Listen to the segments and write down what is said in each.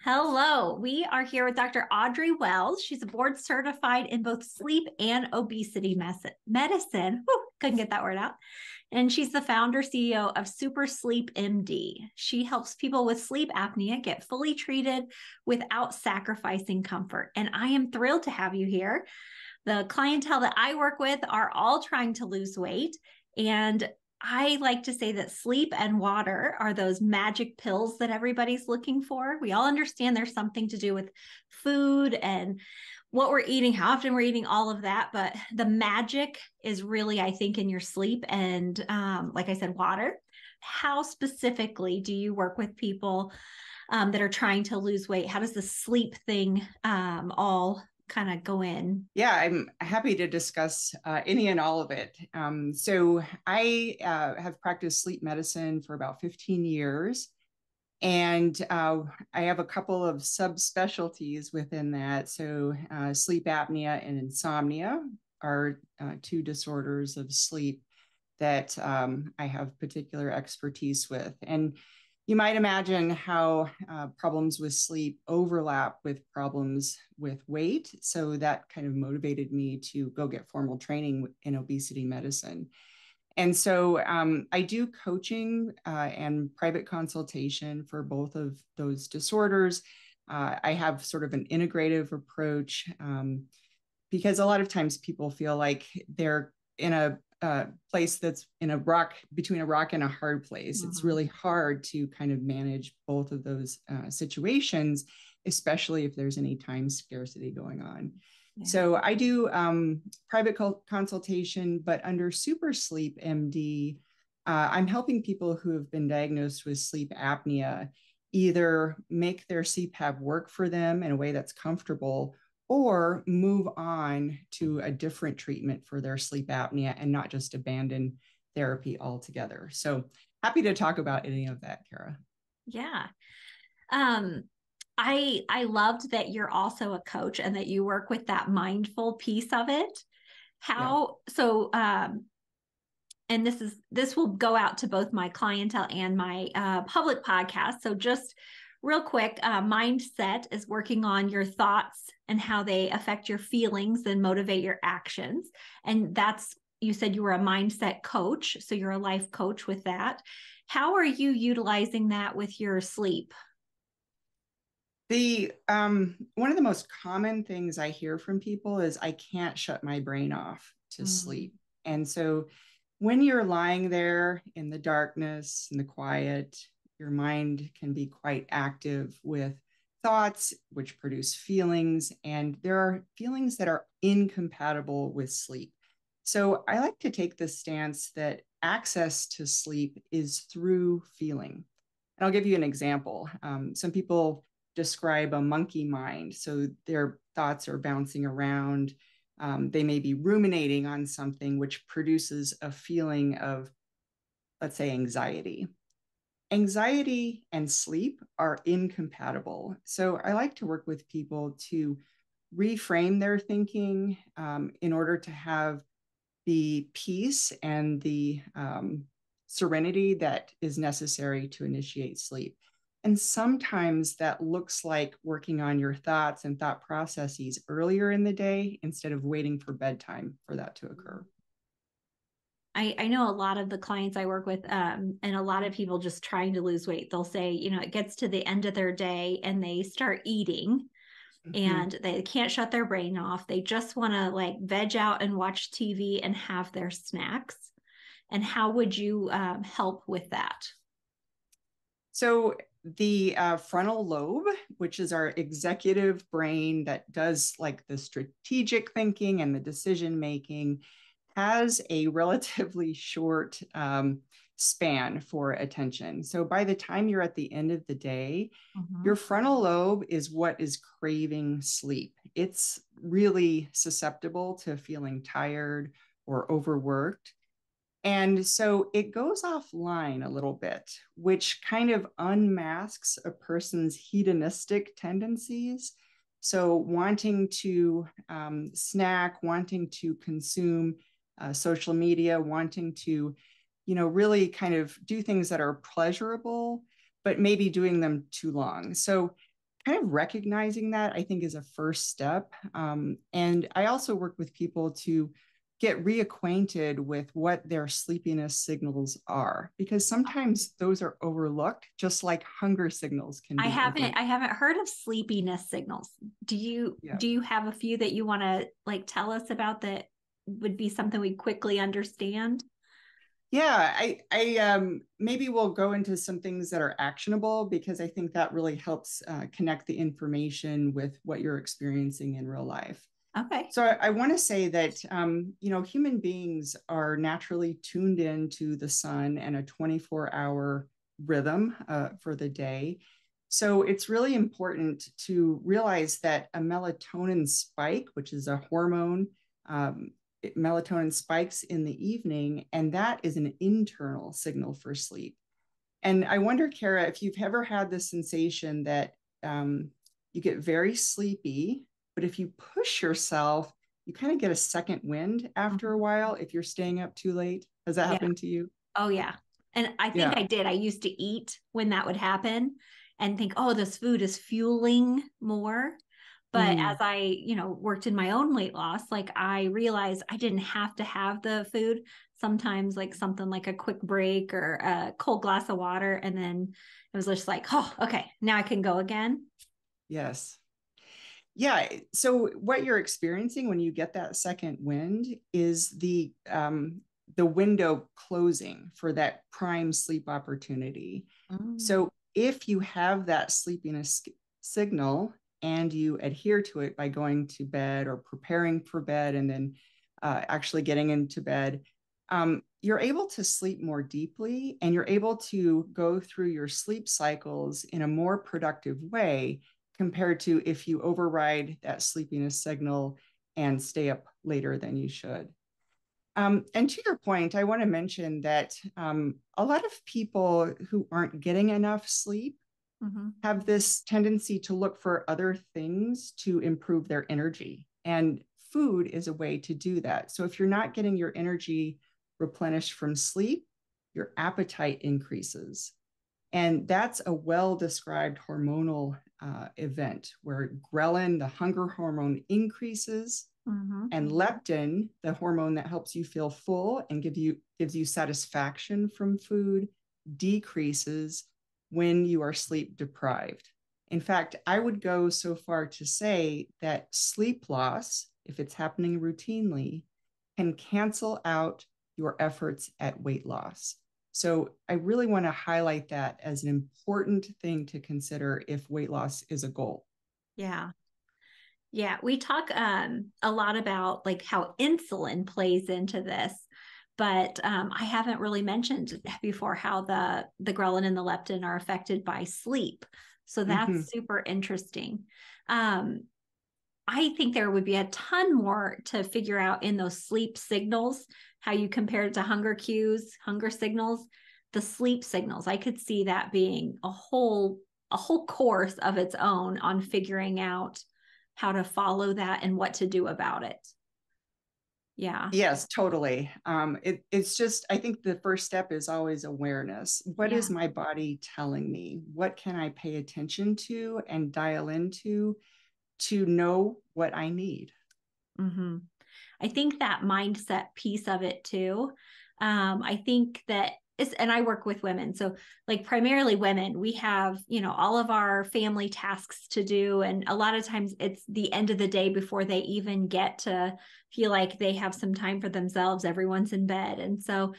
Hello, we are here with Dr. Audrey Wells. She's a board certified in both sleep and obesity medicine. Whew, couldn't get that word out. And she's the founder CEO of Super Sleep MD. She helps people with sleep apnea get fully treated without sacrificing comfort. And I am thrilled to have you here. The clientele that I work with are all trying to lose weight. And I like to say that sleep and water are those magic pills that everybody's looking for. We all understand there's something to do with food and what we're eating, how often we're eating, all of that. But the magic is really, I think, in your sleep and, like I said, water. How specifically do you work with people that are trying to lose weight? How does the sleep thing all kind of go in? Yeah, I'm happy to discuss any and all of it. So I have practiced sleep medicine for about 15 years, and I have a couple of subspecialties within that. So sleep apnea and insomnia are two disorders of sleep that I have particular expertise with. And you might imagine how problems with sleep overlap with problems with weight. So that kind of motivated me to go get formal training in obesity medicine. And so I do coaching and private consultation for both of those disorders. I have sort of an integrative approach because a lot of times people feel like they're in a place that's in a rock between a rock and a hard place. It's Mhm. really hard to kind of manage both of those situations, especially if there's any time scarcity going on. Yeah. So I do private consultation, but under Super Sleep MD, I'm helping people who have been diagnosed with sleep apnea either make their CPAP work for them in a way that's comfortable or move on to a different treatment for their sleep apnea and not just abandon therapy altogether. So happy to talk about any of that, Kara. Yeah. Um, I loved that you're also a coach and that you work with that mindful piece of it. Yeah. How so and this will go out to both my clientele and my public podcast. So just real quick, mindset is working on your thoughts and how they affect your feelings and motivate your actions. And that's, you said you were a mindset coach, so you're a life coach with that. How are you utilizing that with your sleep? The one of the most common things I hear from people is I can't shut my brain off to Mm. sleep. And so when you're lying there in the darkness and the quiet, your mind can be quite active with thoughts which produce feelings, and there are feelings that are incompatible with sleep. So I like to take the stance that access to sleep is through feeling. And I'll give you an example. Some people describe a monkey mind. So their thoughts are bouncing around. They may be ruminating on something, which produces a feeling of, let's say, anxiety. Anxiety and sleep are incompatible. So I like to work with people to reframe their thinking in order to have the peace and the serenity that is necessary to initiate sleep. And sometimes that looks like working on your thoughts and thought processes earlier in the day instead of waiting for bedtime for that to occur. I know a lot of the clients I work with, and a lot of people just trying to lose weight, they'll say, it gets to the end of their day and they start eating Mm-hmm. and they can't shut their brain off. They just want to like veg out and watch TV and have their snacks. And how would you help with that? So the frontal lobe, which is our executive brain that does like the strategic thinking and the decision making, has a relatively short span for attention. So by the time you're at the end of the day, your Mhm. frontal lobe is what is craving sleep. It's really susceptible to feeling tired or overworked. And so it goes offline a little bit, which kind of unmasks a person's hedonistic tendencies. So, wanting to snack, wanting to consume social media, wanting to, really kind of do things that are pleasurable, but maybe doing them too long. So, kind of recognizing that, I think, is a first step. And I also work with people to get reacquainted with what their sleepiness signals are, because sometimes those are overlooked, just like hunger signals can be overlooked. I haven't heard of sleepiness signals. Yeah. Do you have a few that you want to like tell us about that would be something we quickly understand? Yeah, I maybe we'll go into some things that are actionable, because I think that really helps connect the information with what you're experiencing in real life. Okay. So I want to say that human beings are naturally tuned in to the sun and a 24-hour rhythm for the day. So it's really important to realize that a melatonin spike, which is a hormone, um, melatonin spikes in the evening, and that is an internal signal for sleep. And I wonder, Kara, if you've ever had the sensation that you get very sleepy, but if you push yourself, you kind of get a second wind after a Mhm. while if you're staying up too late. Has that Yeah. happened to you? Oh, yeah. And I think Yeah. I did. I used to eat when that would happen and think, oh, this food is fueling more. But as Mm, I, worked in my own weight loss, like I realized I didn't have to have the food. Sometimes, like something like a quick break or a cold glass of water. And then it was just like, oh, okay, now I can go again. yes. Yeah. So what you're experiencing when you get that second wind is the window closing for that prime sleep opportunity. Mm. So if you have that sleepiness signal and you adhere to it by going to bed or preparing for bed and then actually getting into bed, you're able to sleep more deeply, and you're able to go through your sleep cycles in a more productive way compared to if you override that sleepiness signal and stay up later than you should. And to your point, I want to mention that a lot of people who aren't getting enough sleep Mhm. have this tendency to look for other things to improve their energy. And food is a way to do that. So if you're not getting your energy replenished from sleep, your appetite increases. And that's a well described hormonal event where ghrelin, the hunger hormone, increases, Mhm. and leptin, the hormone that helps you feel full and gives you satisfaction from food, decreases when you are sleep deprived. In fact, I would go so far to say that sleep loss, if it's happening routinely, can cancel out your efforts at weight loss. So I really want to highlight that as an important thing to consider if weight loss is a goal. Yeah. Yeah, we talk a lot about like how insulin plays into this, but I haven't really mentioned before how the ghrelin and the leptin are affected by sleep. So Mm-hmm. that's super interesting. Um, I think there would be a ton more to figure out in those sleep signals, how you compare it to hunger cues, hunger signals, the sleep signals. I could see that being a whole course of its own on figuring out how to follow that and what to do about it. Yeah. Yes, totally. It's just, I think the first step is always awareness. What Yeah. is my body telling me? What can I pay attention to and dial into to know what I need? Mm-hmm. I think that mindset piece of it too. I think that it's, and I work with women. So, like, primarily women, we have, all of our family tasks to do. And a lot of times it's the end of the day before they even get to feel like they have some time for themselves. Everyone's in bed. And so,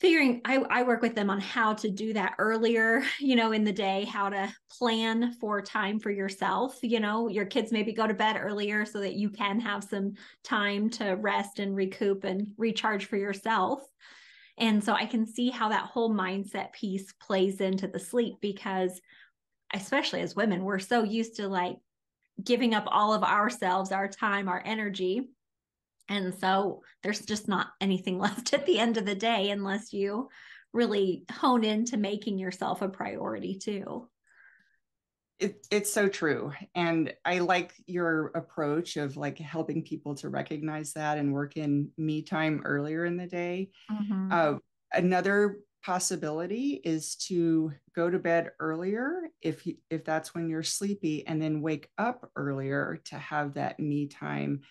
I work with them on how to do that earlier, in the day, how to plan for time for yourself. Your kids maybe go to bed earlier so that you can have some time to rest and recoup and recharge for yourself. And so I can see how that whole mindset piece plays into the sleep, because especially as women, we're so used to like giving up all of ourselves, our time, our energy. And so there's just not anything left at the end of the day unless you really hone into making yourself a priority too. It's so true. And I like your approach of like helping people to recognize that and work in me time earlier in the day. Mm-hmm. Uh, Another possibility is to go to bed earlier if that's when you're sleepy, and then wake up earlier to have that me time,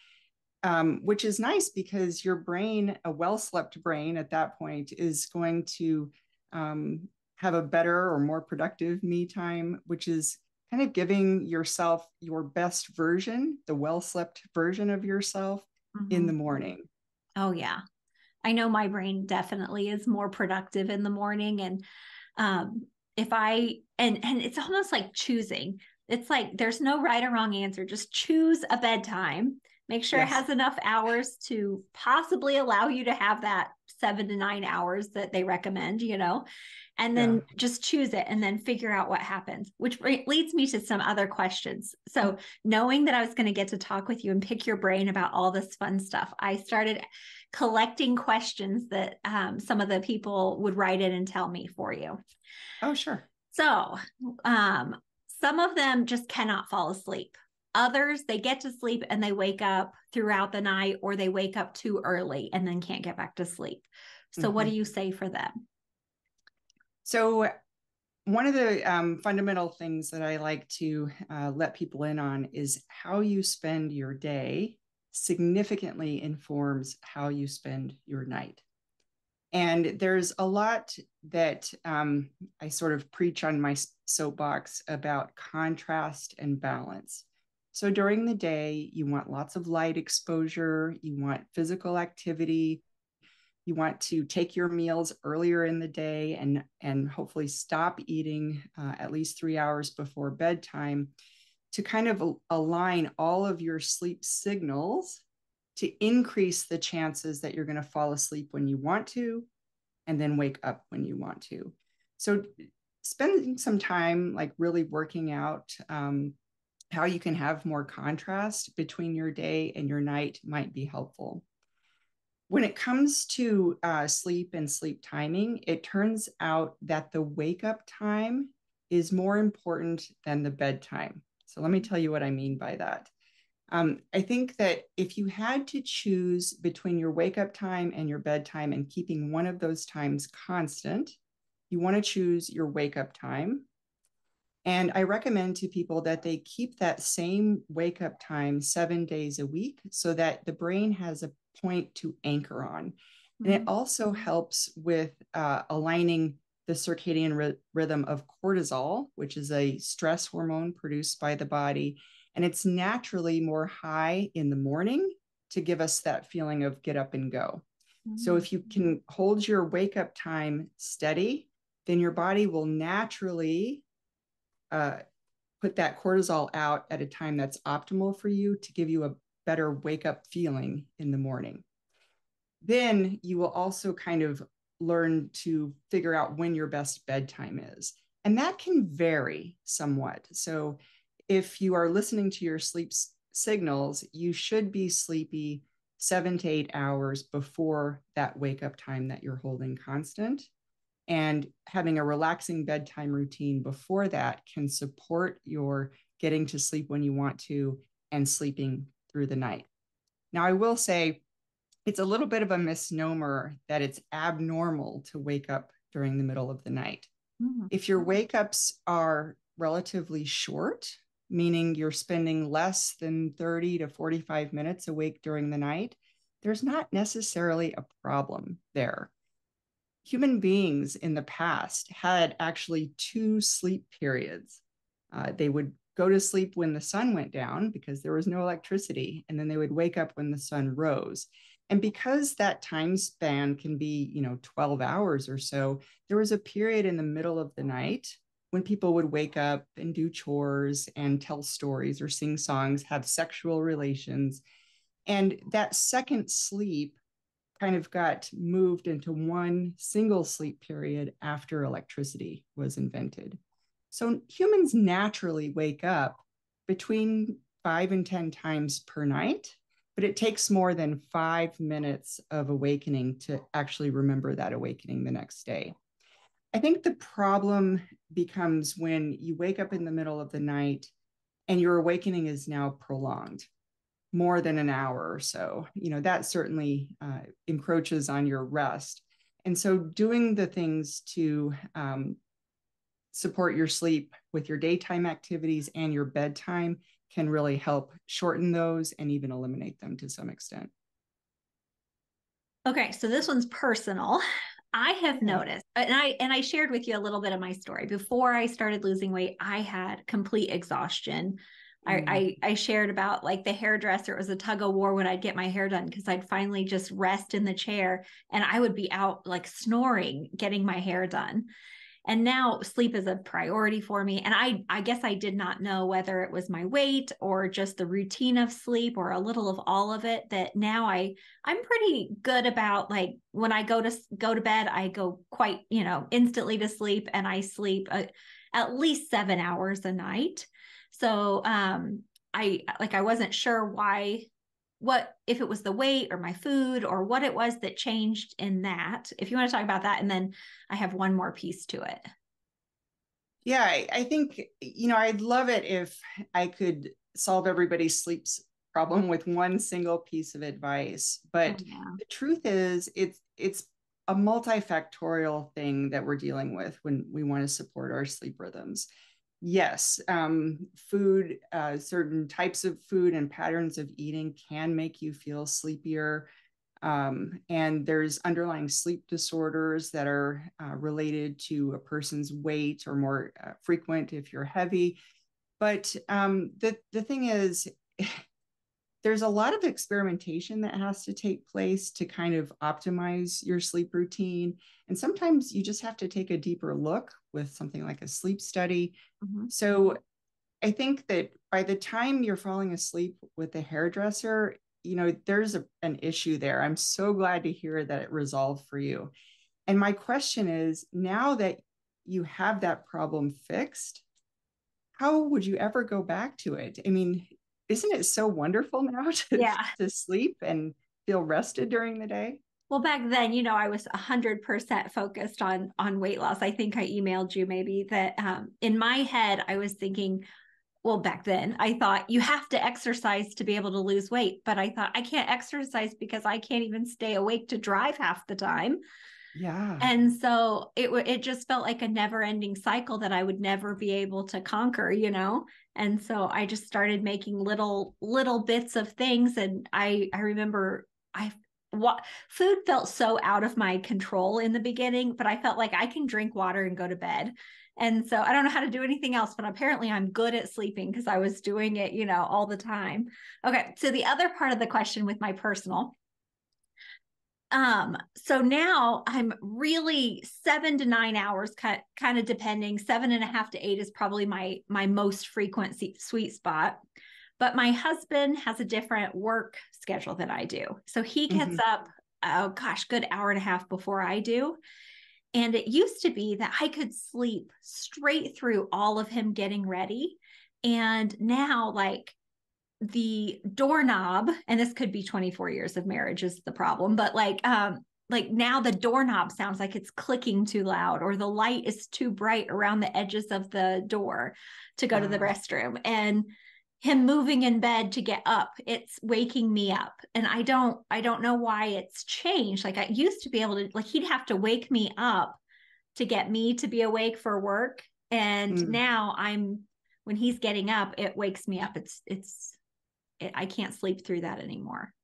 which is nice because your brain, a well-slept brain at that point, is going to have a better or more productive me time, which is kind of giving yourself your best version, the well-slept version of yourself in the morning. Oh, yeah. I know my brain definitely is more productive in the morning. And if I, and it's almost like choosing, it's like there's no right or wrong answer. Just choose a bedtime. Make sure it Yes. has enough hours to possibly allow you to have that 7 to 9 hours that they recommend, and then Yeah. just choose it and then figure out what happens, which leads me to some other questions. So, knowing that I was going to get to talk with you and pick your brain about all this fun stuff, I started collecting questions that some of the people would write in and tell me for you. Oh, sure. So, some of them just cannot fall asleep. Others, they get to sleep and they wake up throughout the night, or they wake up too early and then can't get back to sleep. So, what do you say for them? So, one of the fundamental things that I like to let people in on is how you spend your day significantly informs how you spend your night. And there's a lot that I sort of preach on my soapbox about contrast and balance. So during the day, you want lots of light exposure, you want physical activity, you want to take your meals earlier in the day and hopefully stop eating at least 3 hours before bedtime to kind of align all of your sleep signals to increase the chances that you're going to fall asleep when you want to and then wake up when you want to. So spending some time like really working out how you can have more contrast between your day and your night might be helpful. When it comes to sleep and sleep timing, it turns out that the wake up time is more important than the bedtime. So let me tell you what I mean by that. I think that if you had to choose between your wake up time and your bedtime and keeping one of those times constant, you want to choose your wake up time. And I recommend to people that they keep that same wake up time 7 days a week so that the brain has a point to anchor on. And it also helps with aligning the circadian rhythm of cortisol, which is a stress hormone produced by the body. And it's naturally more high in the morning to give us that feeling of get up and go. So if you can hold your wake up time steady, then your body will naturally put that cortisol out at a time that's optimal for you to give you a better wake up feeling in the morning. Then you will also kind of learn to figure out when your best bedtime is. And that can vary somewhat. So if you are listening to your sleep signals, you should be sleepy 7 to 8 hours before that wake up time that you're holding constant. And having a relaxing bedtime routine before that can support your getting to sleep when you want to and sleeping through the night. Now, I will say it's a little bit of a misnomer that it's abnormal to wake up during the middle of the night. If your wake ups are relatively short, meaning you're spending less than 30 to 45 minutes awake during the night, there's not necessarily a problem there. Human beings in the past had actually 2 sleep periods. They would go to sleep when the sun went down because there was no electricity, and then they would wake up when the sun rose. And because that time span can be, 12 hours or so, there was a period in the middle of the night when people would wake up and do chores and tell stories or sing songs, have sexual relations. And that second sleep kind of got moved into one single sleep period after electricity was invented. So humans naturally wake up between 5 and 10 times per night, but it takes more than 5 minutes of awakening to actually remember that awakening the next day. I think the problem becomes when you wake up in the middle of the night and your awakening is now prolonged more than an hour or so. That certainly encroaches on your rest. And so doing the things to support your sleep with your daytime activities and your bedtime can really help shorten those and even eliminate them to some extent. Okay, so this one's personal. I have Okay. noticed, and I shared with you a little bit of my story. Before I started losing weight, I had complete exhaustion. Mm. I shared about like the hairdresser. It was a tug of war when I'd get my hair done because I'd finally just rest in the chair and I would be out like snoring getting my hair done. And now sleep is a priority for me. And I guess I did not know whether it was my weight or just the routine of sleep or a little of all of it, that now I'm pretty good about, like, when I go to bed, I go quite, instantly to sleep, and I sleep at least 7 hours a night. So I wasn't sure why, what, if it was the weight or my food or what it was that changed in that. If you want to talk about that, and then I have one more piece to it. Yeah, I think, I'd love it if I could solve everybody's sleep problem with one single piece of advice. Oh, But yeah. the truth is, it's a multifactorial thing that we're dealing with when we want to support our sleep rhythms. Yes, food, certain types of food and patterns of eating can make you feel sleepier. And there's underlying sleep disorders that are related to a person's weight, or more frequent if you're heavy. But the thing is, there's a lot of experimentation that has to take place to kind of optimize your sleep routine. And sometimes you just have to take a deeper look with something like a sleep study. Mm-hmm. So I think that by the time you're falling asleep with the hairdresser, there's an issue there. I'm so glad to hear that it resolved for you. And my question is, now that you have that problem fixed, how would you ever go back to it? I mean, isn't it so wonderful now Yeah. to sleep and feel rested during the day? Well, back then, I was 100% focused on weight loss. I think I emailed you maybe that, in my head, I was thinking, well, back then, I thought you have to exercise to be able to lose weight. But I thought I can't exercise because I can't even stay awake to drive half the time. Yeah. And so it just felt like a never ending cycle that I would never be able to conquer. And so I just started making little bits of things. And I remember I what food felt so out of my control in the beginning, but I felt like I can drink water and go to bed. And so I don't know how to do anything else, but apparently I'm good at sleeping because I was doing it, all the time. Okay. So the other part of the question with my personal, so now I'm really 7 to 9 hours, kind of depending. 7.5 to 8 is probably my most frequent sweet spot. But my husband has a different work schedule than I do. So he gets Mhm. up, oh gosh, good hour and a half before I do. And it used to be that I could sleep straight through all of him getting ready. And now, like, the doorknob, and this could be 24 years of marriage is the problem, but like now the doorknob sounds like it's clicking too loud, or the light is too bright around the edges of the door to go to the Ah, restroom, and him moving in bed to get up, it's waking me up. And I don't know why it's changed. Like, I used to be able to, like, he'd have to wake me up to get me to be awake for work, and mm. now when he's getting up, it wakes me up. I can't sleep through that anymore.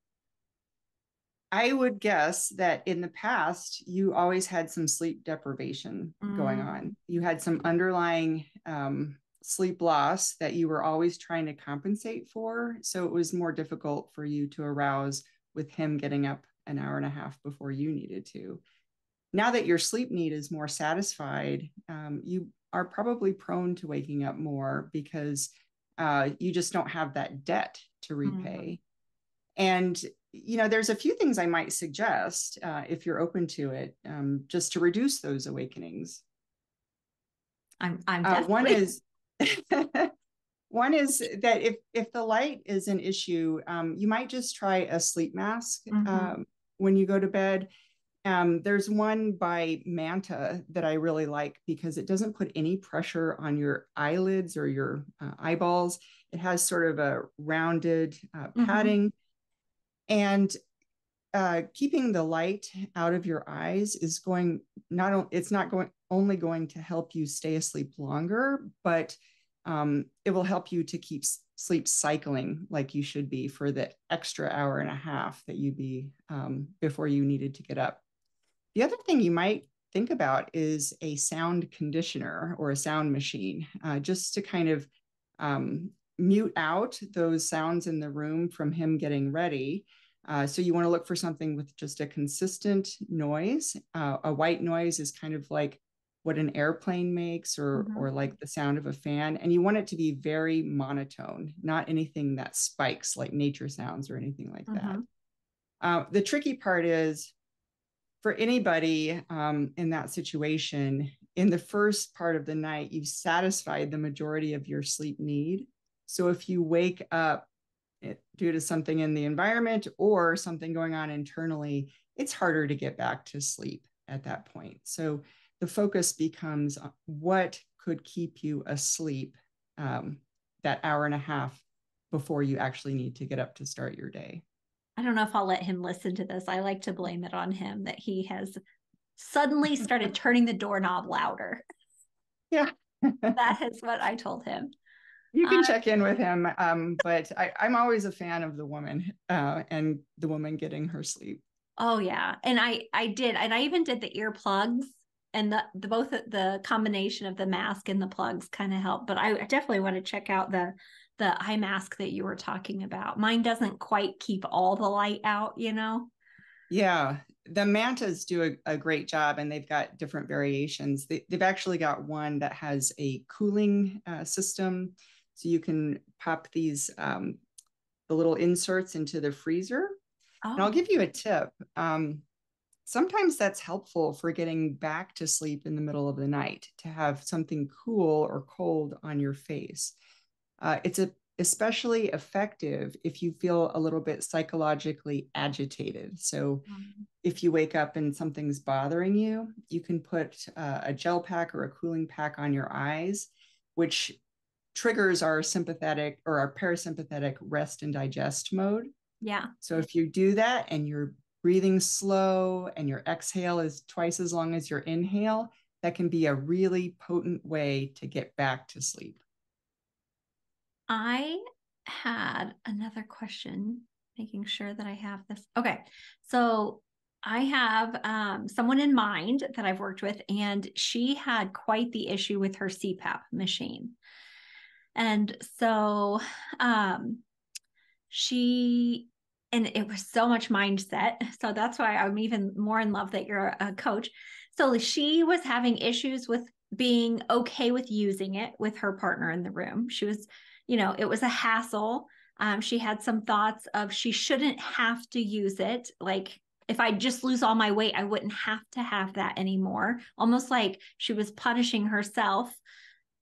I would guess that in the past, you always had some sleep deprivation going Mm, on. You had some underlying sleep loss that you were always trying to compensate for. So it was more difficult for you to arouse with him getting up an hour and a half before you needed to. Now that your sleep need is more satisfied, you are probably prone to waking up more because you just don't have that debt to mhm. repay. And there's a few things I might suggest if you're open to it, just to reduce those awakenings. I'm One definitely. is one is that if the light is an issue, you might just try a sleep mask Mhm. when you go to bed. There's one by Manta that I really like because it doesn't put any pressure on your eyelids or your eyeballs. It has sort of a rounded Mhm. padding. And keeping the light out of your eyes is going it's not going only going to help you stay asleep longer, but it will help you to keep sleep cycling like you should be for the extra hour and a half that you'd be before you needed to get up. The other thing you might think about is a sound conditioner or a sound machine, just to kind of mute out those sounds in the room from him getting ready. So you want to look for something with just a consistent noise. A white noise is kind of like what an airplane makes, or like the sound of a fan. And you want it to be very monotone, not anything that spikes like nature sounds or anything like that. The tricky part is for anybody in that situation, in the first part of the night, you've satisfied the majority of your sleep need. So if you wake up due to something in the environment or something going on internally, it's harder to get back to sleep at that point. So the focus becomes what could keep you asleep that hour and a half before you actually need to get up to start your day. I don't know if I'll let him listen to this. I like to blame it on him that he has suddenly started turning the doorknob louder. Yeah. That is what I told him. You can check in with him, but I'm always a fan of the woman and the woman getting her sleep. Oh yeah, and I did, and I even did the earplugs, and the both the combination of the mask and the plugs kind of helped. But I definitely want to check out the eye mask that you were talking about. Mine doesn't quite keep all the light out, you know. Yeah, the mantas do a great job, and they've got different variations. They've actually got one that has a cooling system, so you can pop these the little inserts into the freezer. And I'll give you a tip. Sometimes that's helpful for getting back to sleep in the middle of the night, to have something cool or cold on your face. It's especially effective if you feel a little bit psychologically agitated. So if you wake up and something's bothering you, you can put a gel pack or a cooling pack on your eyes, which triggers our sympathetic or our parasympathetic rest and digest mode. Yeah. So if you do that and you're breathing slow and your exhale is twice as long as your inhale, that can be a really potent way to get back to sleep. I had another question, making sure that I have this. Okay. So I have someone in mind that I've worked with, and she had quite the issue with her CPAP machine. And so she, and it was so much mindset. So that's why I'm even more in love that you're a coach. So she was having issues with being okay with using it with her partner in the room. She was, it was a hassle. She had some thoughts of she shouldn't have to use it. Like, if I just lose all my weight, I wouldn't have to have that anymore. Almost like she was punishing herself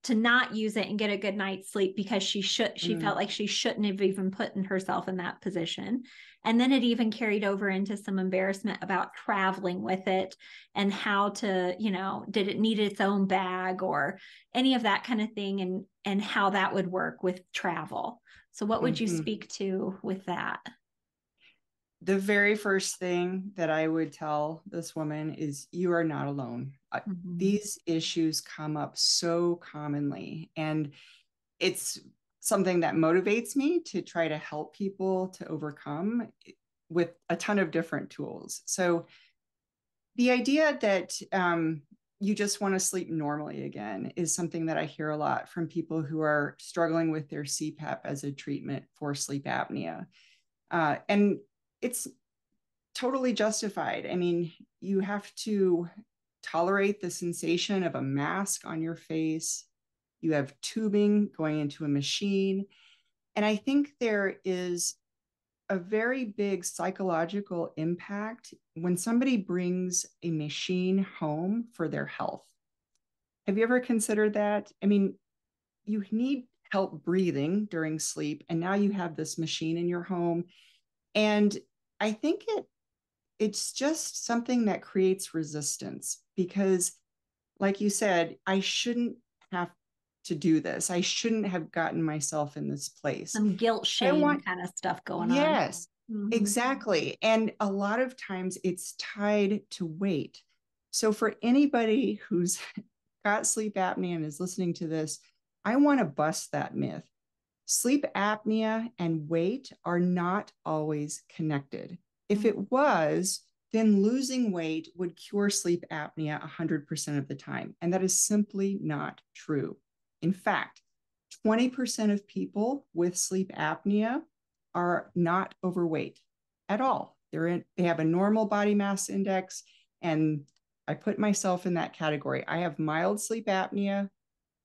to not use it and get a good night's sleep because she felt like she shouldn't have even put herself in that position. And then it even carried over into some embarrassment about traveling with it and how to, did it need its own bag or any of that kind of thing, and how that would work with travel. So what would you speak to with that? The very first thing that I would tell this woman is you are not alone. These issues come up so commonly, and it's something that motivates me to try to help people to overcome with a ton of different tools. So the idea that you just want to sleep normally again is something that I hear a lot from people who are struggling with their CPAP as a treatment for sleep apnea. And it's totally justified. I mean, you have to tolerate the sensation of a mask on your face. You have tubing going into a machine. And I think there is a very big psychological impact when somebody brings a machine home for their health. Have you ever considered that? I mean, you need help breathing during sleep, and now you have this machine in your home. And I think it's just something that creates resistance because, like you said, I shouldn't have to do this. I shouldn't have gotten myself in this place. Some guilt, shame kind of stuff going on. Yes. Mm-hmm. Exactly. And a lot of times it's tied to weight. So for anybody who's got sleep apnea and is listening to this, I want to bust that myth. Sleep apnea and weight are not always connected. If it was, then losing weight would cure sleep apnea 100% of the time. And that is simply not true. In fact, 20% of people with sleep apnea are not overweight at all. They have a normal body mass index. And I put myself in that category. I have mild sleep apnea.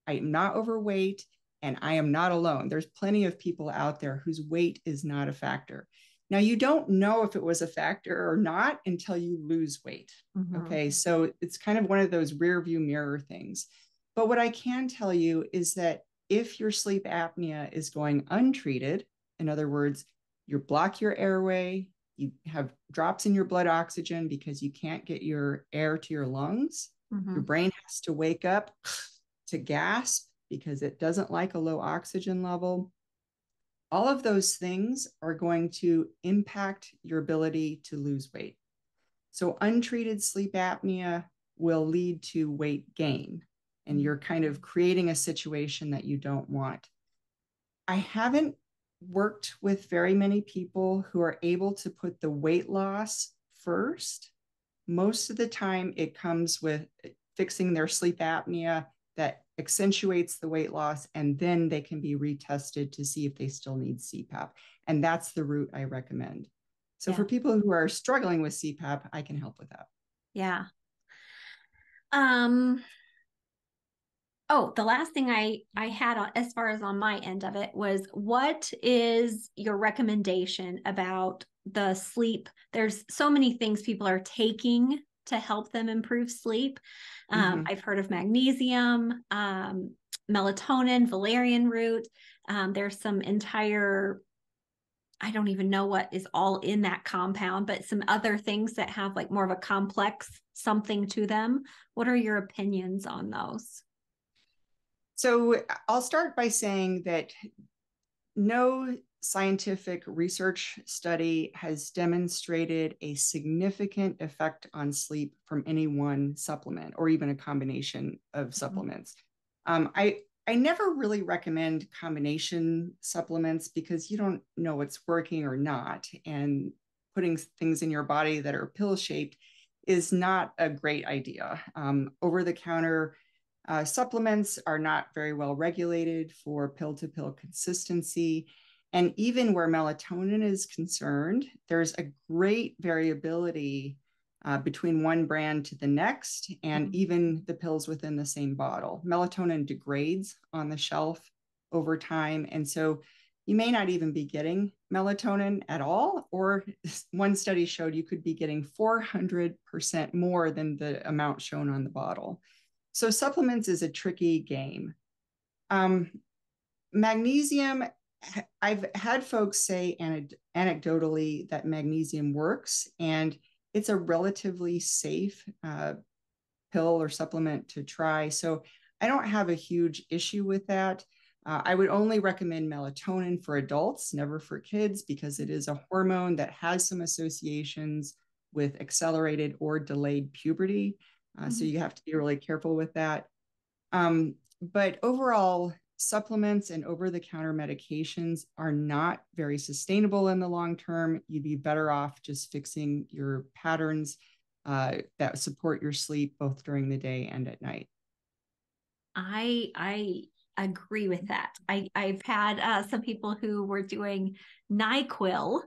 I am not overweight, and I am not alone. There's plenty of people out there whose weight is not a factor. Now, you don't know if it was a factor or not until you lose weight. Mm-hmm. Okay. So it's kind of one of those rear view mirror things. But what I can tell you is that if your sleep apnea is going untreated, in other words, you block your airway, you have drops in your blood oxygen because you can't get your air to your lungs, your brain has to wake up to gasp because it doesn't like a low oxygen level. All of those things are going to impact your ability to lose weight. So untreated sleep apnea will lead to weight gain, and you're kind of creating a situation that you don't want. I haven't worked with very many people who are able to put the weight loss first. Most of the time, it comes with fixing their sleep apnea that accentuates the weight loss, and then they can be retested to see if they still need CPAP. And that's the route I recommend. So for people who are struggling with CPAP, I can help with that. Yeah. Oh, the last thing I had on, as far as on my end of it, was what is your recommendation about the sleep? There's so many things people are taking to help them improve sleep. I've heard of magnesium, melatonin, valerian root. There's some entire, I don't even know what is all in that compound, but some other things that have like more of a complex something to them. What are your opinions on those? So I'll start by saying that no scientific research study has demonstrated a significant effect on sleep from any one supplement or even a combination of supplements. I never really recommend combination supplements because you don't know what's working or not. And putting things in your body that are pill shaped is not a great idea. Over the counter supplements are not very well regulated for pill to pill consistency. And even where melatonin is concerned, there's a great variability between one brand to the next, and even the pills within the same bottle. Melatonin degrades on the shelf over time. And so you may not even be getting melatonin at all, or one study showed you could be getting 400% more than the amount shown on the bottle. So supplements is a tricky game. Magnesium, I've had folks say anecdotally that magnesium works, and it's a relatively safe pill or supplement to try. So I don't have a huge issue with that. I would only recommend melatonin for adults, never for kids, because it is a hormone that has some associations with accelerated or delayed puberty. So you have to be really careful with that. But overall, supplements and over-the-counter medications are not very sustainable in the long term. You'd be better off just fixing your patterns that support your sleep both during the day and at night. I agree with that. I've had some people who were doing NyQuil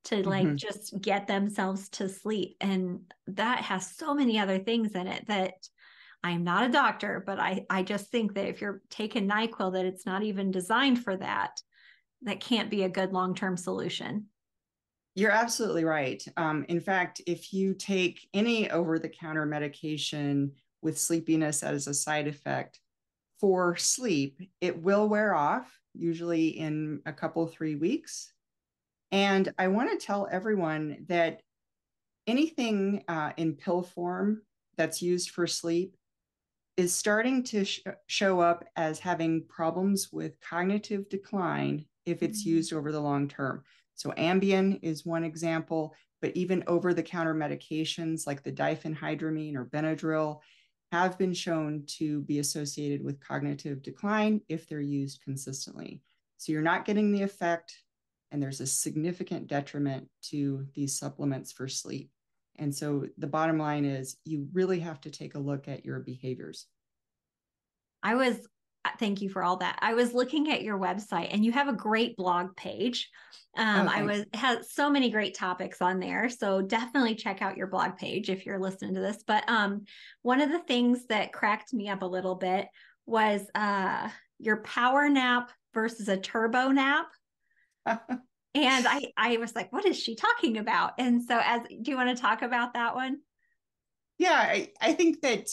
to like just get themselves to sleep, and that has so many other things in it that I'm not a doctor, but I just think that if you're taking NyQuil, that it's not even designed for that. That can't be a good long-term solution. You're absolutely right. In fact, if you take any over-the-counter medication with sleepiness as a side effect for sleep, it will wear off, usually in a couple, 3 weeks. And I want to tell everyone that anything in pill form that's used for sleep is starting to show up as having problems with cognitive decline if it's used over the long term. So Ambien is one example, but even over-the-counter medications like the diphenhydramine or Benadryl have been shown to be associated with cognitive decline if they're used consistently. So you're not getting the effect, and there's a significant detriment to these supplements for sleep. And so the bottom line is you really have to take a look at your behaviors. I was, thank you for all that. I was looking at your website and you have a great blog page. Oh, I thanks. has so many great topics on there. So definitely check out your blog page if you're listening to this. But one of the things that cracked me up a little bit was your power nap versus a turbo nap. And I was like, what is she talking about? And so do you want to talk about that one? Yeah, I think that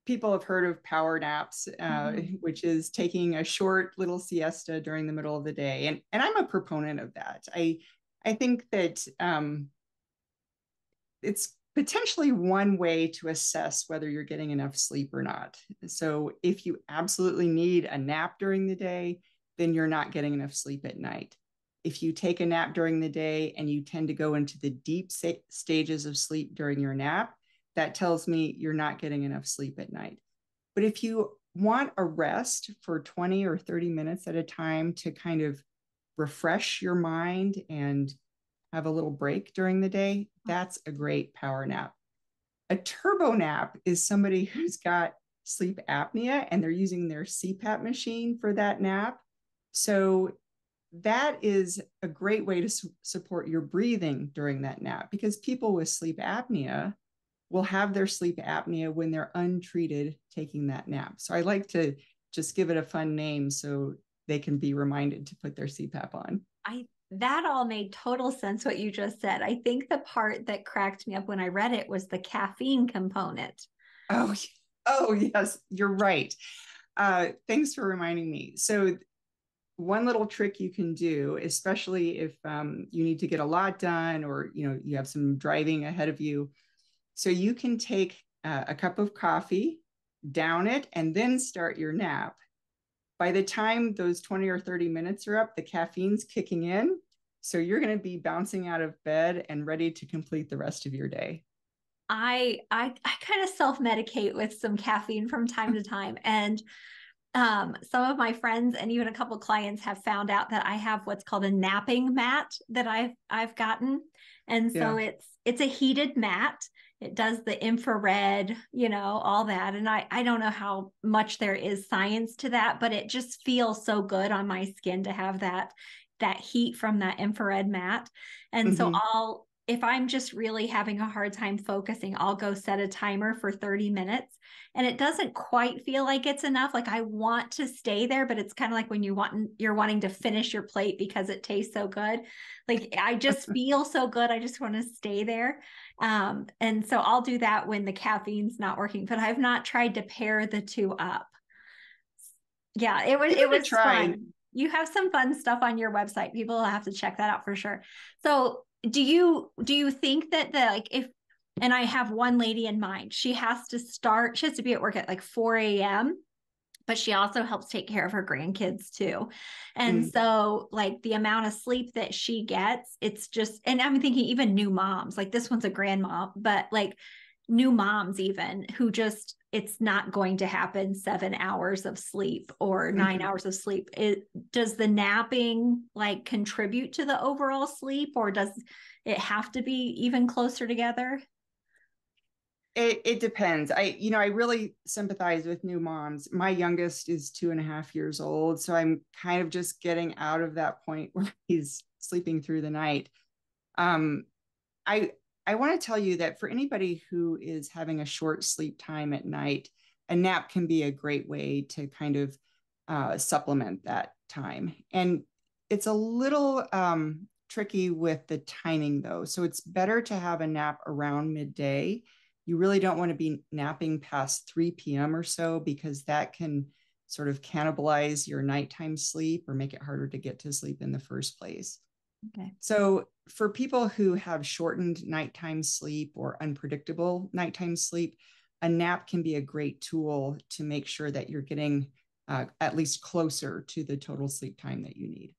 people have heard of power naps, Mhm. which is taking a short little siesta during the middle of the day. And I'm a proponent of that. I think that it's potentially one way to assess whether you're getting enough sleep or not. So if you absolutely need a nap during the day, then you're not getting enough sleep at night. If you take a nap during the day and you tend to go into the deep stages of sleep during your nap, that tells me you're not getting enough sleep at night. But if you want a rest for 20 or 30 minutes at a time to kind of refresh your mind and have a little break during the day, that's a great power nap. A turbo nap is somebody who's got sleep apnea and they're using their CPAP machine for that nap. So that is a great way to support your breathing during that nap, because people with sleep apnea will have their sleep apnea when they're untreated taking that nap. So I like to just give it a fun name so they can be reminded to put their CPAP on. I That all made total sense what you just said. I think the part that cracked me up when I read it was the caffeine component. Oh, oh yes, you're right. Thanks for reminding me. So one little trick you can do, especially if you need to get a lot done or you have some driving ahead of you, so you can take a cup of coffee, down it, and then start your nap. By the time those 20 or 30 minutes are up, the caffeine's kicking in. So you're going to be bouncing out of bed and ready to complete the rest of your day. I kind of self-medicate with some caffeine from time to time. And some of my friends and even a couple of clients have found out that I have what's called a napping mat that I've gotten. And so Yeah. it's a heated mat. It does the infrared, all that. And I don't know how much there is science to that, but it just feels so good on my skin to have that heat from that infrared mat. And so Mm-hmm. if I'm just really having a hard time focusing, I'll go set a timer for 30 minutes, and it doesn't quite feel like it's enough. Like I want to stay there, but it's kind of like when you're wanting to finish your plate because it tastes so good. Like I just feel so good. I just want to stay there. And so I'll do that when the caffeine's not working, but I've not tried to pair the two up. Yeah, Give it it a was try. fun. You have some fun stuff on your website. People will have to check that out for sure. So do you think that the like if and I have one lady in mind, she has to be at work at like 4 a.m., but she also helps take care of her grandkids too. And Mm. so like the amount of sleep that she gets, it's just, and I'm thinking even new moms, like this one's a grandma, but like new moms even who just it's not going to happen 7 hours of sleep or 9 hours of sleep. Does the napping like contribute to the overall sleep, or does it have to be even closer together? It depends. I really sympathize with new moms. My youngest is 2.5 years old, so I'm kind of just getting out of that point where he's sleeping through the night. Um, I I want to tell you that for anybody who is having a short sleep time at night, a nap can be a great way to kind of supplement that time. And it's a little tricky with the timing though. So it's better to have a nap around midday. You really don't want to be napping past 3 p.m. or so, because that can sort of cannibalize your nighttime sleep or make it harder to get to sleep in the first place. Okay. So, for people who have shortened nighttime sleep or unpredictable nighttime sleep, a nap can be a great tool to make sure that you're getting at least closer to the total sleep time that you need.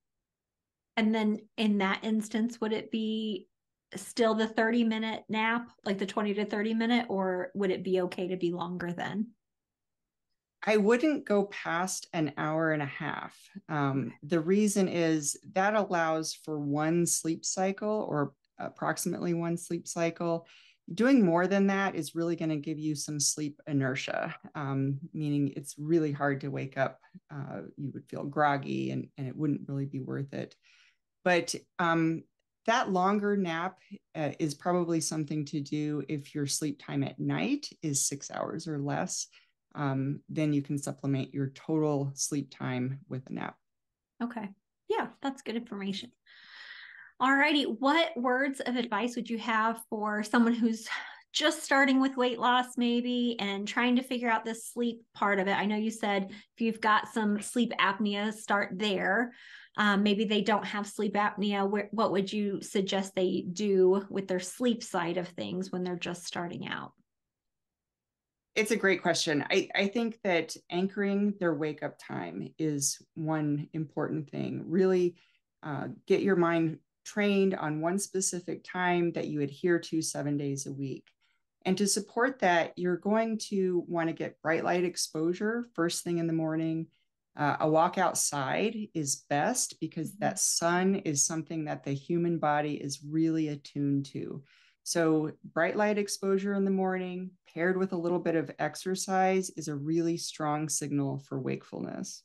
And then in that instance, would it be still the 30-minute nap, like the 20 to 30 minute, or would it be okay to be longer then? I wouldn't go past an hour and a half. The reason is that allows for one sleep cycle or approximately one sleep cycle. Doing more than that is really going to give you some sleep inertia, meaning it's really hard to wake up. You would feel groggy and it wouldn't really be worth it. But that longer nap is probably something to do if your sleep time at night is 6 hours or less. Then you can supplement your total sleep time with a nap. Okay. Yeah, that's good information. All righty. What words of advice would you have for someone who's just starting with weight loss, maybe, and trying to figure out this sleep part of it? I know you said if you've got some sleep apnea, start there. Maybe they don't have sleep apnea. What would you suggest they do with their sleep side of things when they're just starting out? It's a great question. I think that anchoring their wake up time is one important thing. Really get your mind trained on one specific time that you adhere to 7 days a week. And to support that, you're going to want to get bright light exposure first thing in the morning. A walk outside is best because that sun is something that the human body is really attuned to. So, bright light exposure in the morning, paired with a little bit of exercise, is a really strong signal for wakefulness.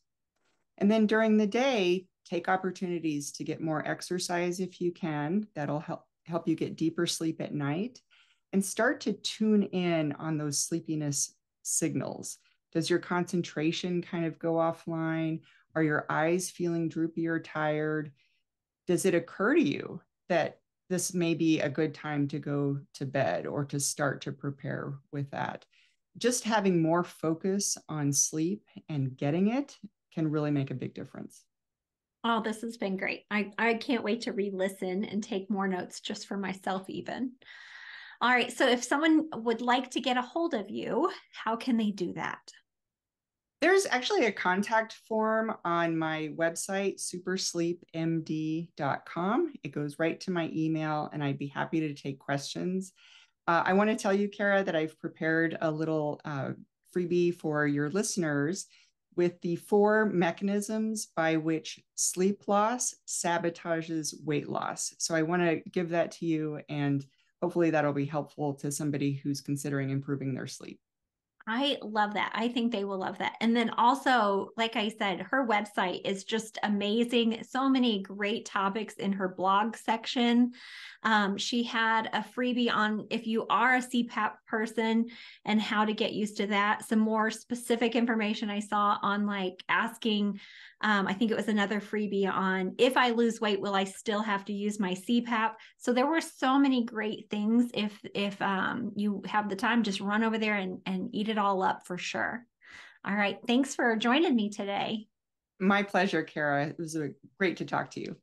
And then during the day, take opportunities to get more exercise if you can. That'll help you get deeper sleep at night and start to tune in on those sleepiness signals. Does your concentration kind of go offline? Are your eyes feeling droopy or tired? Does it occur to you that this may be a good time to go to bed or to start to prepare with that? Just having more focus on sleep and getting it can really make a big difference. Oh, this has been great. I can't wait to re-listen and take more notes just for myself even. All right. So if someone would like to get a hold of you, how can they do that? There's actually a contact form on my website, supersleepmd.com. It goes right to my email, and I'd be happy to take questions. I want to tell you, Kara, that I've prepared a little freebie for your listeners with the 4 mechanisms by which sleep loss sabotages weight loss. So I want to give that to you, and hopefully that'll be helpful to somebody who's considering improving their sleep. I love that. I think they will love that. And then also, like I said, her website is just amazing. So many great topics in her blog section. She had a freebie on if you are a CPAP person and how to get used to that. Some more specific information I saw on like asking, I think it was another freebie on if I lose weight, will I still have to use my CPAP? So there were so many great things. If you have the time, just run over there and eat it all up for sure. All right. Thanks for joining me today. My pleasure, Kara. It was great to talk to you.